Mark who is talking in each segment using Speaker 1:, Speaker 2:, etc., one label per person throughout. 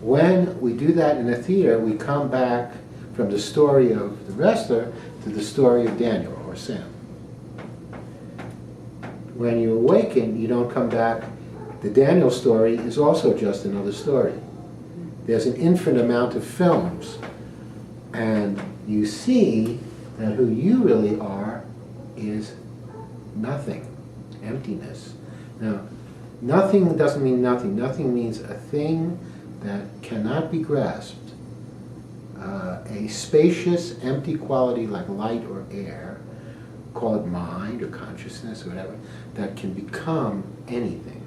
Speaker 1: when we do that in a theater, we come back from the story of the wrestler to the story of Daniel or Sam. When you awaken, you don't come back. The Daniel story is also just another story. There's an infinite amount of films, and you see that who you really are is nothing, emptiness. Now, nothing doesn't mean nothing. Nothing means a thing that cannot be grasped. A spacious, empty quality like light or air, call it mind or consciousness or whatever, that can become anything.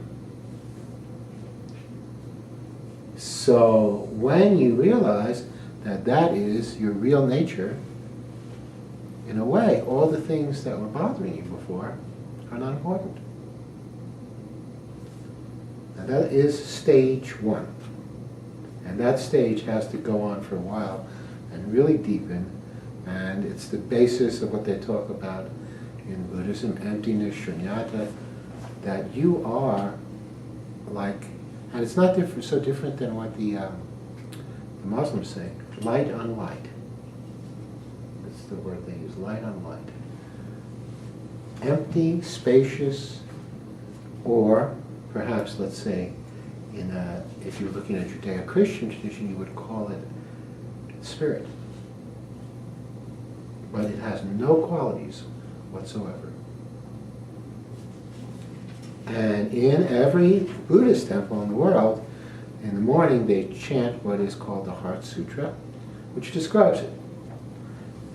Speaker 1: So when you realize that that is your real nature, in a way, all the things that were bothering you before are not important. Now that is stage one. And that stage has to go on for a while and really deepen. And it's the basis of what they talk about in Buddhism, emptiness, shunyata, that you are like, and it's not so different than what the Muslims say, light on light. That's the word they use, light on light. Empty, spacious, or perhaps, let's say, if you're looking at Judeo-Christian tradition, you would call it spirit. But it has no qualities whatsoever. And in every Buddhist temple in the world, in the morning they chant what is called the Heart Sutra, which describes it.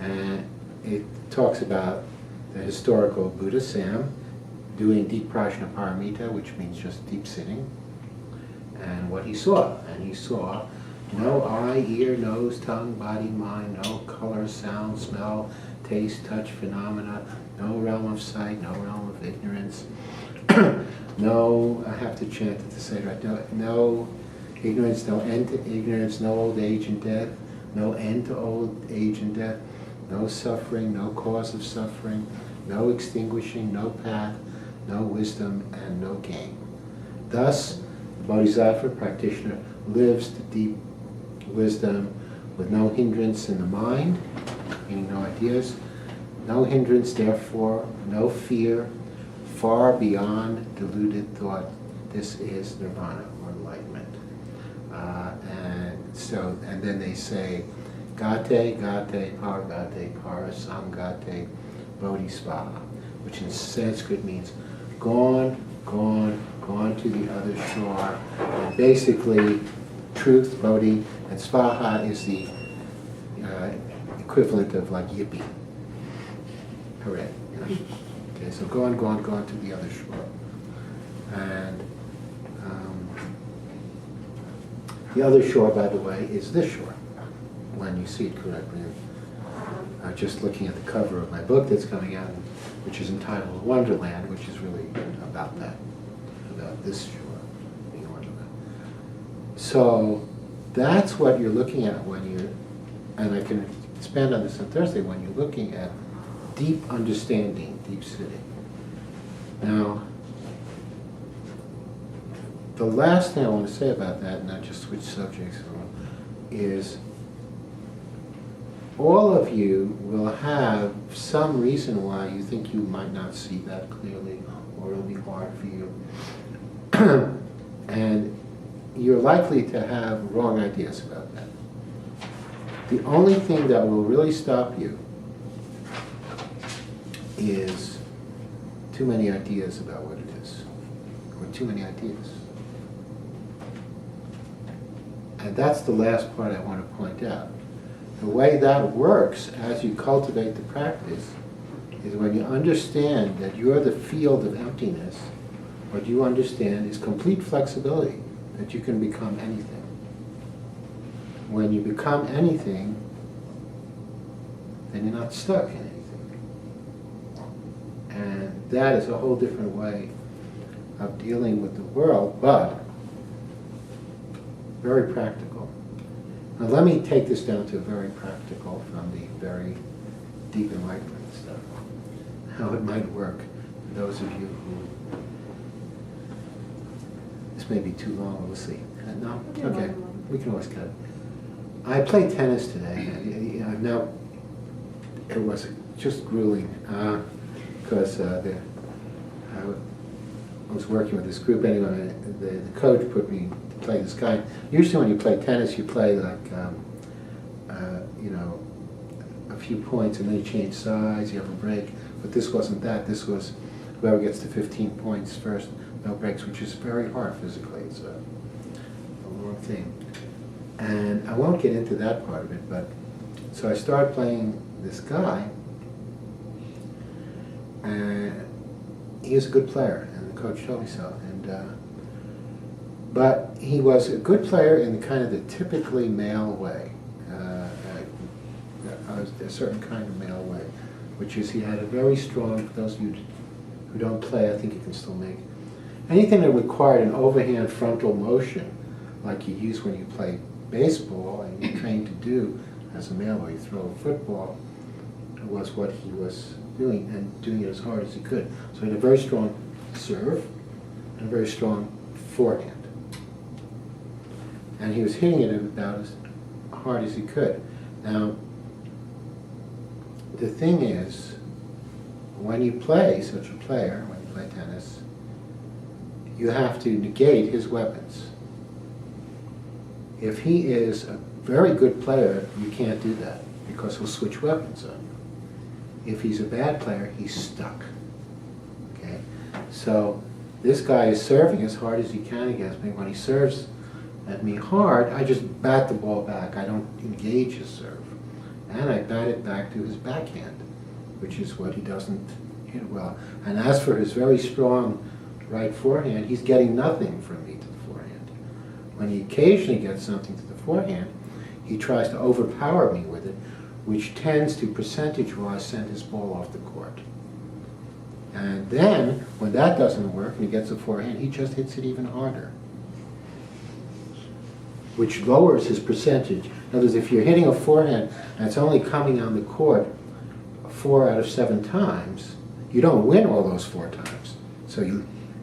Speaker 1: And it talks about the historical Buddha Sam doing deep prajnaparamita, which means just deep sitting, and what he saw. And he saw no eye, ear, nose, tongue, body, mind, no color, sound, smell, taste, touch, phenomena, no realm of sight, no realm of ignorance, no, I have to chant it to say it right, no ignorance, no end to ignorance, no old age and death, no end to old age and death, no suffering, no cause of suffering, no extinguishing, no path, no wisdom, and no gain. Thus, the Bodhisattva practitioner lives the deep wisdom with no hindrance in the mind, meaning no ideas, no hindrance, therefore, no fear, far beyond deluded thought. This is nirvana, or enlightenment. And then they say, Gate, Gate, Paragate, Parasamgate, Bodhisvaha, which in Sanskrit means gone, gone, gone to the other shore. And basically, truth, Bodhi, and Svaha is the equivalent of like yippee. Hooray. You know? Okay, so gone, gone, gone to the other shore. And the other shore, by the way, is this shore, when you see it correctly. Just looking at the cover of my book that's coming out, which is entitled Wonderland, which is really about that, about this shore being Wonderland. So that's what you're looking at when you're, and I can expand on this on Thursday, when you're looking at deep understanding, deep sitting. Now, the last thing I want to say about that, and I just switch subjects, is all of you will have some reason why you think you might not see that clearly, or it'll be hard for you. And you're likely to have wrong ideas about that. The only thing that will really stop you is too many ideas about what it is, or too many ideas. And that's the last part I want to point out. The way that works as you cultivate the practice is when you understand that you're the field of emptiness, what you understand is complete flexibility, that you can become anything. When you become anything, then you're not stuck in anything. And that is a whole different way of dealing with the world, but very practical. Now let me take this down to very practical from the very deep enlightenment stuff. How it might work for those of you who, this may be too long, we'll see. No? Okay. we can always cut it. I played tennis today. Now, it was just grueling because I was working with this group anyway. The coach put me to play this guy. Usually when you play tennis, you play like, a few points and then you change sides, you have a break. But this wasn't that. This was whoever gets to 15 points first, no breaks, which is very hard physically. It's a long thing. And I won't get into that part of it, but so I started playing this guy, and he was a good player, and the coach told me so. But he was a good player in kind of the typically male way, a certain kind of male way, which is he had a very strong, for those of you who don't play, I think you can still make anything that required an overhand frontal motion, like you use when you play baseball and you're trained to do as a male, or you throw a football, was what he was doing, and doing it as hard as he could. So he had a very strong serve and a very strong forehand. And he was hitting it about as hard as he could. Now, the thing is, when you play such a player, when you play tennis, you have to negate his weapons. If he is a very good player, you can't do that because he'll switch weapons on you. If he's a bad player, he's stuck. Okay? So this guy is serving as hard as he can against me. When he serves at me hard, I just bat the ball back. I don't engage his serve. And I bat it back to his backhand, which is what he doesn't hit well. And as for his very strong right forehand, he's getting nothing from me to the forehand. When he occasionally gets something to the forehand, he tries to overpower me with it, which tends to percentage-wise send his ball off the court. And then, when that doesn't work and he gets a forehand, he just hits it even harder, which lowers his percentage. In other words, if you're hitting a forehand and it's only coming on the court 4 out of 7 times, you don't win all those 4 times.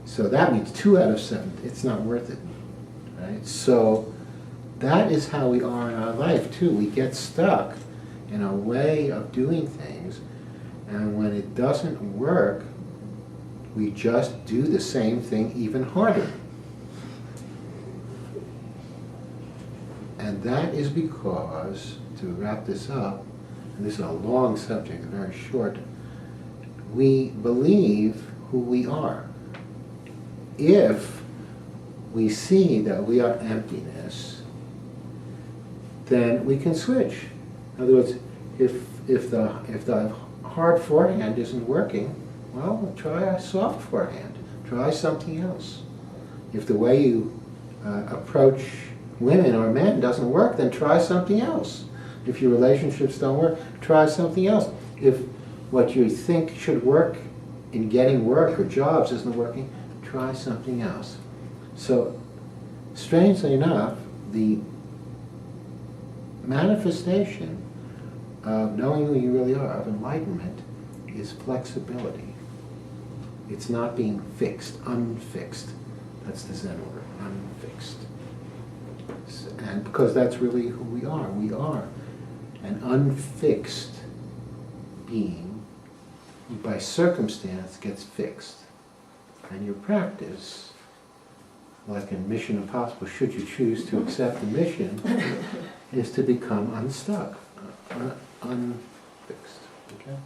Speaker 1: So that means 2 out of 7. It's not worth it, right? So that is how we are in our life too. We get stuck in a way of doing things, and when it doesn't work, we just do the same thing even harder. And that is because, to wrap this up, and this is a long subject, very short, we believe who we are. If we see that we are emptiness, then we can switch. In other words, if the hard forehand isn't working, well, try a soft forehand. Try something else. If the way you approach women or men doesn't work, then try something else. If your relationships don't work, try something else. If what you think should work in getting work or jobs isn't working, try something else. So, strangely enough, the manifestation of knowing who you really are, of enlightenment, is flexibility. It's not being fixed, unfixed. That's the Zen word, unfixed. And because that's really who we are. We are an unfixed being who by circumstance gets fixed. And your practice, like in Mission Impossible, should you choose to accept the mission, is to become unstuck, unfixed. Okay?